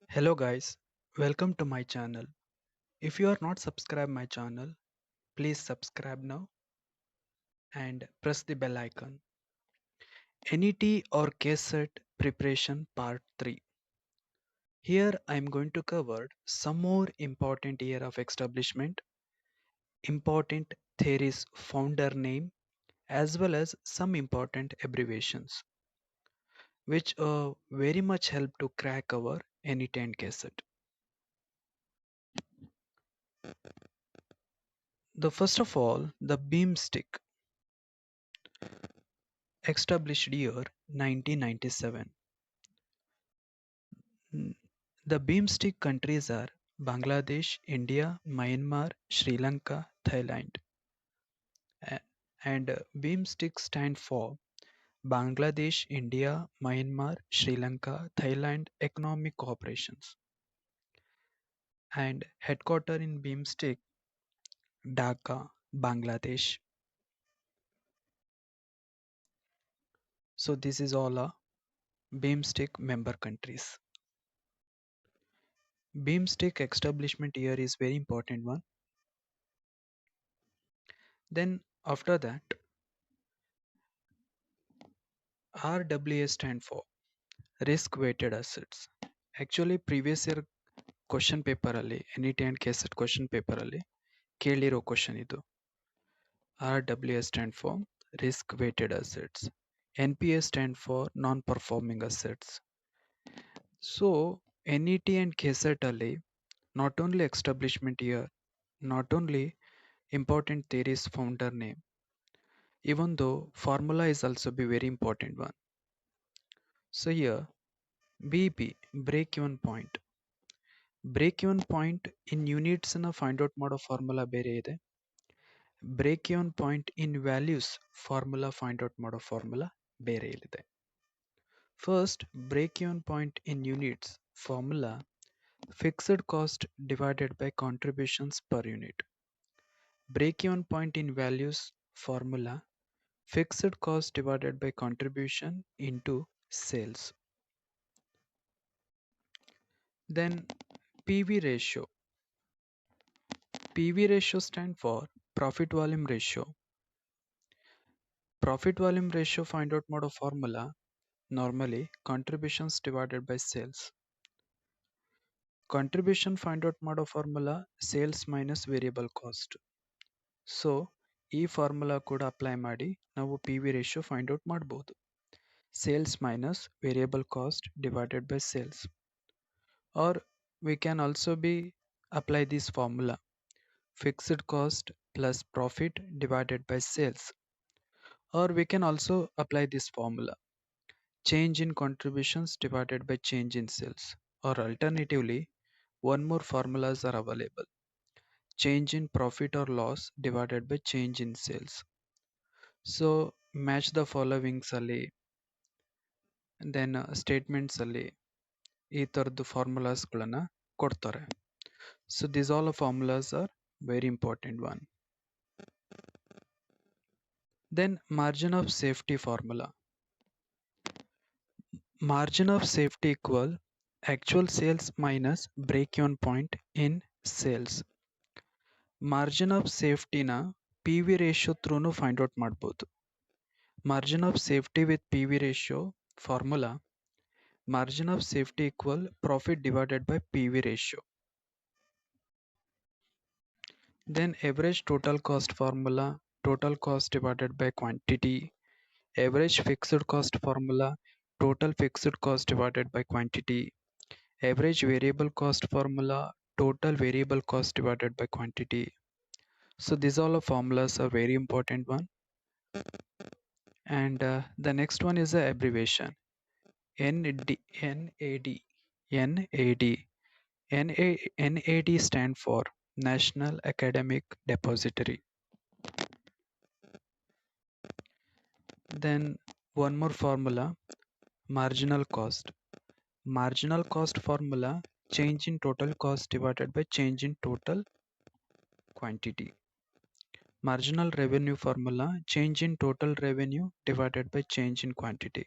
Hello guys, welcome to my channel. If you are not subscribed my channel, please subscribe now and press the bell icon. NET or KSET preparation part 3. Here I am going to cover some more important year of establishment, important theories founder name as well as some important abbreviations which very much help to crack our NET and KSET. The first of all, the beam stick established year 1997. N- The BIMSTEC countries are Bangladesh, India, Myanmar, Sri Lanka, Thailand. A- And BIMSTEC stand for Bangladesh, India, Myanmar, Sri Lanka, Thailand Economic Cooperations. And headquarter in BIMSTEC, Dhaka, Bangladesh. So this is all BIMSTEC member countries. BIMSTEC establishment year is very important one. Then after that, RWA stand for risk weighted assets. Actually previous year question paper ಅಲ್ಲಿ NET and KSET question paper ಅಲ್ಲಿ ಕೇಳಿರೋ question ಇದು. RWA stand for risk weighted assets. NPA stand for non performing assets. So NET and KSET ಅಲ್ಲಿ not only establishment year, not only important theories founder name, even though formula is also be very important one. So here BB, break even point. Break even point in units ನ find out ಮಾಡೋ formula ಬೇರೆ ಇದೆ. Break even point in values formula find out ಮಾಡೋ formula ಬೇರೆ ಇದೆ. First break even point in units formula fixed cost divided by contributions per unit. Break even point in values formula fixed cost divided by contribution into sales. Then PV ratio. PV ratio stand for profit volume ratio. Profit volume ratio find out ಮಾಡೋ formula normally contributions divided by sales. Contribution find out ಮಾಡೋ formula sales minus variable cost. So ಈ formula ಕೂಡ apply ಮಾಡಿ ನಾವು PV ratio find out ಮಾಡಬಹುದು. Sales minus variable cost divided by sales. Or we can also be apply this formula fixed cost plus profit divided by sales. Or we can also apply this formula change in contributions divided by change in sales. Or alternatively, one more formulas are available change in profit or loss divided by change in sales. So match the followings ಅಲ್ಲಿ then statements ಅಲ್ಲಿ ಈ ತರದ್ದು formulas ಗಳನ್ನ ಕೊಡ್ತಾರೆ. So these all formulas are very important one. Then margin of safety formula. Margin of safety equal actual sales minus break-even point in sales. Margin of safety na PV ratio through find out ಮಾಡಬಹುದು. Margin of safety with PV ratio formula margin of safety equal profit divided by PV ratio. Then average total cost formula total cost divided by quantity. Average fixed cost formula total fixed cost divided by quantity. Average variable cost formula total variable cost divided by quantity. So these all formulas are very important one. And the next one is the abbreviation NAD. NAD stand for National Academic Depository. Then one more formula marginal cost. Marginal cost formula change in total cost divided by change in total quantity. Marginal revenue formula change in total revenue divided by change in quantity.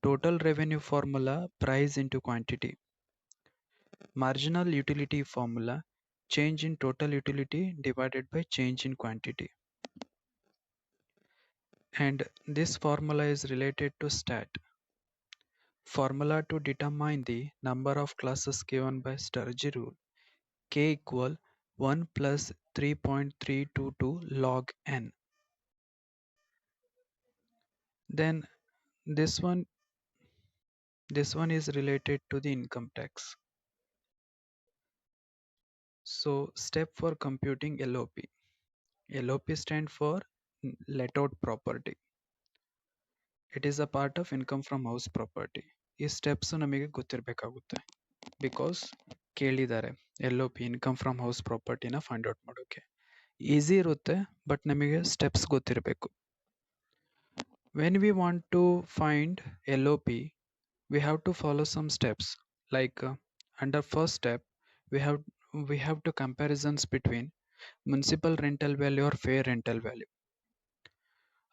Total revenue formula price into quantity. Marginal utility formula, change in total utility divided by change in quantity. And this formula is related to stat. Formula to determine the number of classes given by Sturge rule. K equal 1 plus 3.322 log n. Then this one is related to the income tax. So step for computing LOP. LOP stand for let out property. It is a part of income from house property. ಈ steps ನಮಗೆ ಗೊತ್ತಿರಬೇಕಾಗುತ್ತೆ because ಕೇಳಿದ್ದಾರೆ LOP income from house ಪ್ರಾಪರ್ಟಿನ find out ಮಾಡೋಕೆ. Easy ಇರುತ್ತೆ but ನಮಗೆ steps ಗೊತ್ತಿರಬೇಕು. When we want to find LOP we have to follow some steps like under first step we have to comparisons between municipal rental value or fair rental value.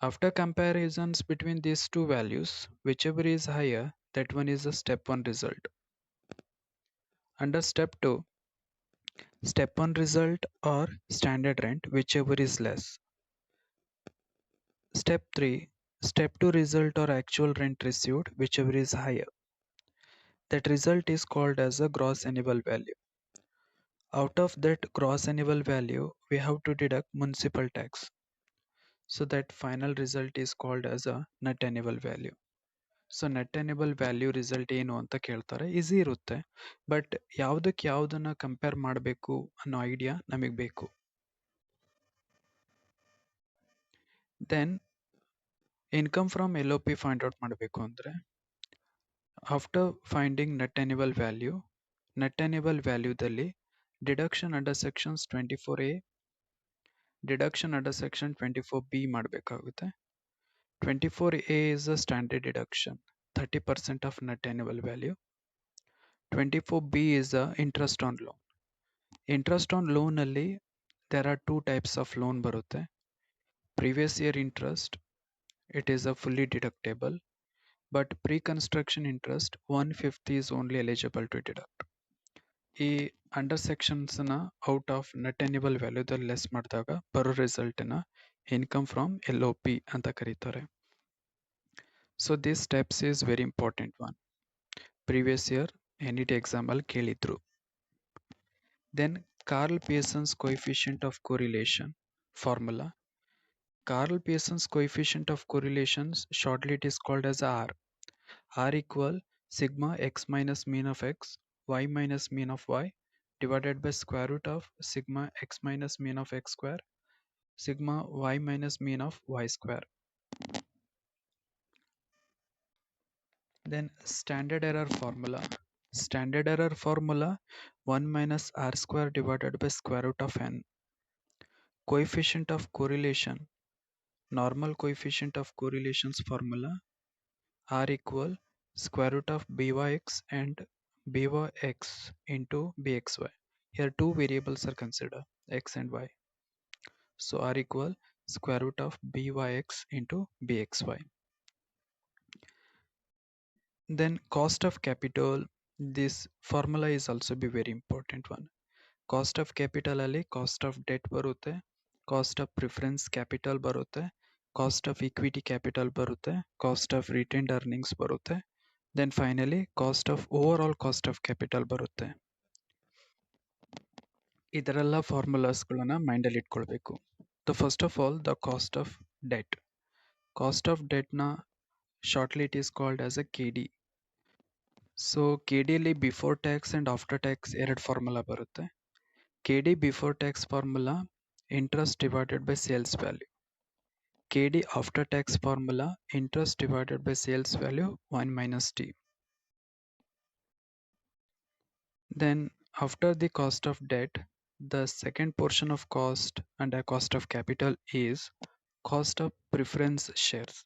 After comparisons between these two values, whichever is higher, that one is the step 1 result. Under step 2, step 1 result or standard rent, whichever is less. Step 3, step 2 result or actual rent received, whichever is higher. That result is called as a gross annual value. Out of that gross annual value, we have to deduct municipal tax. So that final result is called as a net annual value. So net enable value result ಏನು ಅಂತ ಕೇಳ್ತಾರೆ. Easy ಇರುತ್ತೆ but ಯಾವುದಕ್ಕೆ ಯಾವುದನ್ನ compare ಮಾಡಬೇಕು ಅನ್ನೋ idea ನಮಗೆ ಬೇಕು. Then income from LOP find out ಮಾಡಬೇಕು ಅಂದರೆ ಆಫ್ಟರ್ ಫೈಂಡಿಂಗ್ ನೆಟ್ ಎನೇಬಲ್ ವ್ಯಾಲ್ಯೂದಲ್ಲಿ deduction under sections 24A deduction under section 24B ಮಾಡಬೇಕಾಗುತ್ತೆ. 24A is a standard deduction, 30% of net annual value. 24B is the interest on loan. Interest on loan ಅಲ್ಲಿ there are two types of loan ಬರುತ್ತೆ. Previous year interest, it is a fully deductible, but pre-construction interest 1/5 is only eligible to deduct. ಈ under sections ನ out of net annual ವ್ಯಾಲ್ಯೂದಲ್ಲಿ less ಮಾಡಿದಾಗ ಬರೋ result ನ income from LOP ಅಂತ ಕರೀತಾರೆ. So this steps is very important one. Previous year NET exam ಅಲ್ಲಿ ಕೇಳಿದ್ರು. Then Carl Pearson's coefficient of correlation formula. Carl Pearson's coefficient of correlations, shortly it is called as R. R equal sigma x minus mean of x, y minus mean of y divided by square root of sigma x minus mean of x square, sigma y minus mean of y square. Then standard error formula. Standard error formula 1 minus r square divided by square root of n. Coefficient of correlation. Normal coefficient of correlations formula R equal square root of byx and byx into bxy. Here two variables are considered, x and y. So R equal square root of byx into bxy. Then cost of capital, this formula is also be very important one. Cost of capital ಅಲ್ಲಿ cost of debt ಬರುತ್ತೆ, cost of preference capital ಬರುತ್ತೆ, cost of equity capital ಬರುತ್ತೆ, cost of retained earnings ಬರುತ್ತೆ, then finally cost of overall cost of capital ಬರುತ್ತೆ. ಇದರೆಲ್ಲ ಫಾರ್ಮುಲಾಸ್ಗಳನ್ನ ಮೈಂಡಲ್ಲಿ ಇಟ್ಕೊಳ್ಬೇಕು. The first of all the cost of debt. Cost of debt ನ shortly it is called as a KD. So KD ಅಲ್ಲಿ before tax and after tax ಎರಡು formula ಬರುತ್ತೆ. KD before tax formula interest divided by sales value. KD after tax formula interest divided by sales value 1 minus T. Then after the cost of debt, the second portion of cost under cost of capital is cost of preference shares.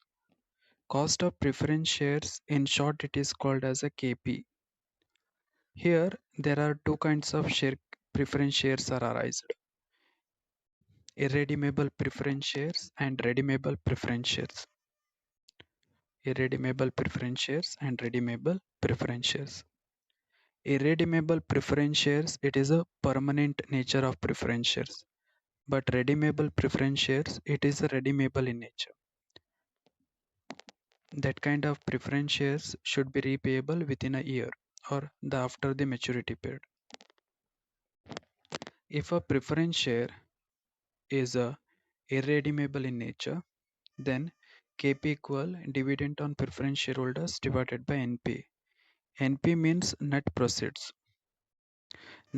Cost of preference shares, in short it is called as a KP. Here there are two kinds of preference shares are arised. Irredeemable preference shares and redeemable preference shares. Irredeemable preference shares and redeemable preference shares. Irredeemable preference shares, it is a permanent nature of preference shares. But redeemable preference shares, it is redeemable in nature. That kind of preference shares should be repayable within a year or after the maturity period. If a preference share is irredeemable in nature, then KP equal dividend on preference shareholders divided by NP. NP means net proceeds.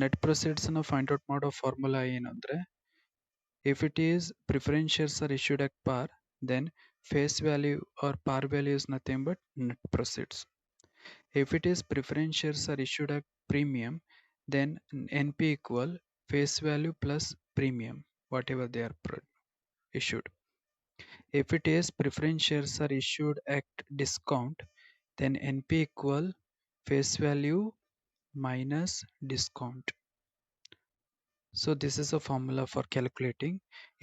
Net proceeds ಅನ್ನು find out ಮಾಡೋ formula ಏನಂದ್ರೆ, if it is preference shares are issued at par, then face value or par value is nothing but net proceeds. If it is preference shares are issued at premium, then NP equal face value plus premium, whatever they are issued. If it is preference shares are issued at discount, then NP equal face value minus discount. So this is a formula for calculating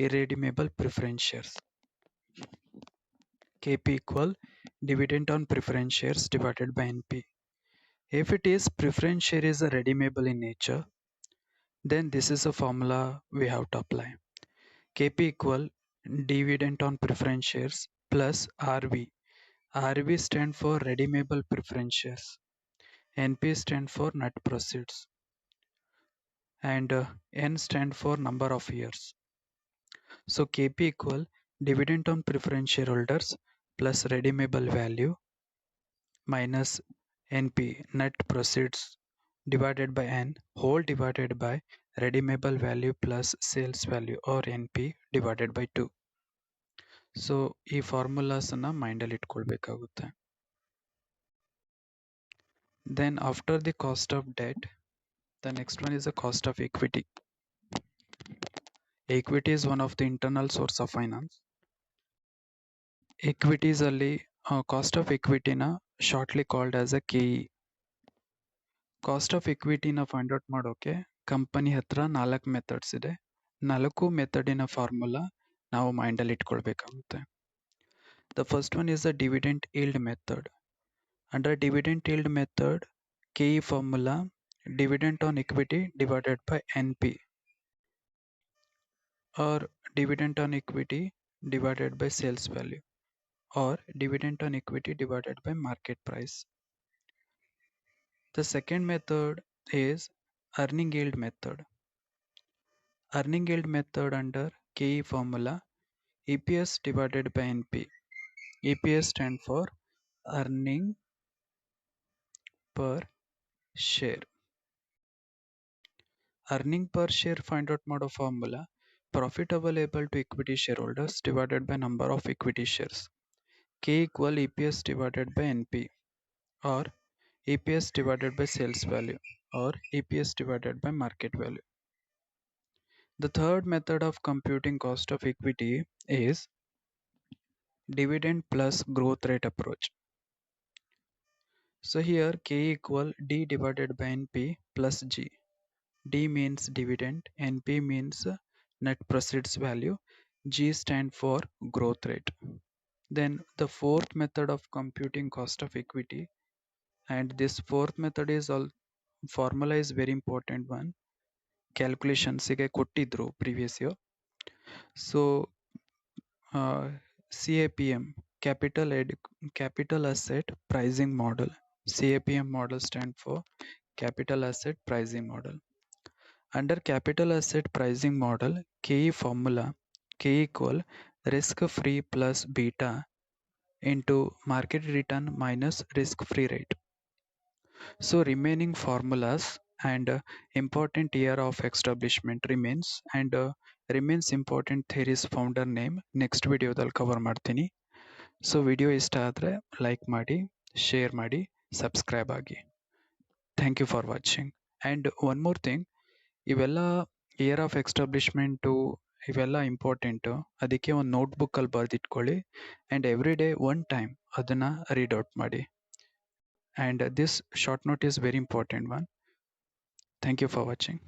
irredeemable preference shares. KP equal dividend on preference shares divided by NP. If it is preference share is redeemable in nature, then this is a formula we have to apply. KP equal dividend on preference shares plus RV. RV stand for redeemable preference shares. NP stand for net proceeds. And N stand for number of years. So KP equal dividend on preference shareholders plus redeemable value minus NP net proceeds divided by N whole divided by redeemable value plus sales value or NP divided by 2. So ಈ formulas ಅನ್ನ mind ಅಲ್ಲಿ ಇಟ್ಕೊಳ್ಬೇಕಾಗುತ್ತೆ. Then after the cost of debt, the next one is the cost of equity. Equity is one of the internal source of finance. Equities ಅಲ್ಲಿ cost of equity ನ shortly called as a KE. Cost of ಇಕ್ವಿಟಿನ find out ಮಾಡೋಕೆ company ಹತ್ರ 4 methods ಇದೆ. 4 ಮೆಥಡಿನ formula ನಾವು ಮೈಂಡಲ್ಲಿ ಇಟ್ಕೊಳ್ಬೇಕಾಗುತ್ತೆ. The first one is the dividend yield method. Under dividend yield method KE formula dividend on equity divided by NP or dividend on equity divided by sales value or dividend on equity divided by market price. The second method is earning yield method. Earning yield method under KE formula EPS divided by NP. EPS stand for earning per share. Earning per share find out ಮಾಡೋ formula profit available to equity shareholders divided by number of equity shares. K equal EPS divided by NP or EPS divided by sales value or EPS divided by market value. The third method of computing cost of equity is dividend plus growth rate approach. So here K equal D divided by NP plus G. D means dividend, NP means net proceeds value, G stand for growth rate. Then the fourth method of computing cost of equity, and this fourth method is all formula is very important one. Calculations ಗೆ ಕೊಟ್ಟಿದ್ರು previous year. So CAPM capital asset pricing model. CAPM model stand for capital asset pricing model. Under capital asset pricing model, KE formula K equal risk free plus beta into market return minus risk free rate. So remaining formulas and important year of establishment remains and remains important theories founder name next video ದಲ್ಲಿ cover ಮಾಡ್ತೀನಿ. So video ಇಷ್ಟ ಆದರೆ like ಮಾಡಿ, share ಮಾಡಿ, subscribe ಆಗಿ. Thank you for watching. And one more thing, ಇವೆಲ್ಲ year of establishment ಇವೆಲ್ಲ important. ಅದಕ್ಕೆ ಒಂದು ನೋಟ್ಬುಕ್ಕಲ್ಲಿ ಬರೆದಿಟ್ಕೊಳ್ಳಿ and every day one time ಅದನ್ನು ರೀಡ್ ಔಟ್ ಮಾಡಿ. And this short note is very important one. Thank you for watching.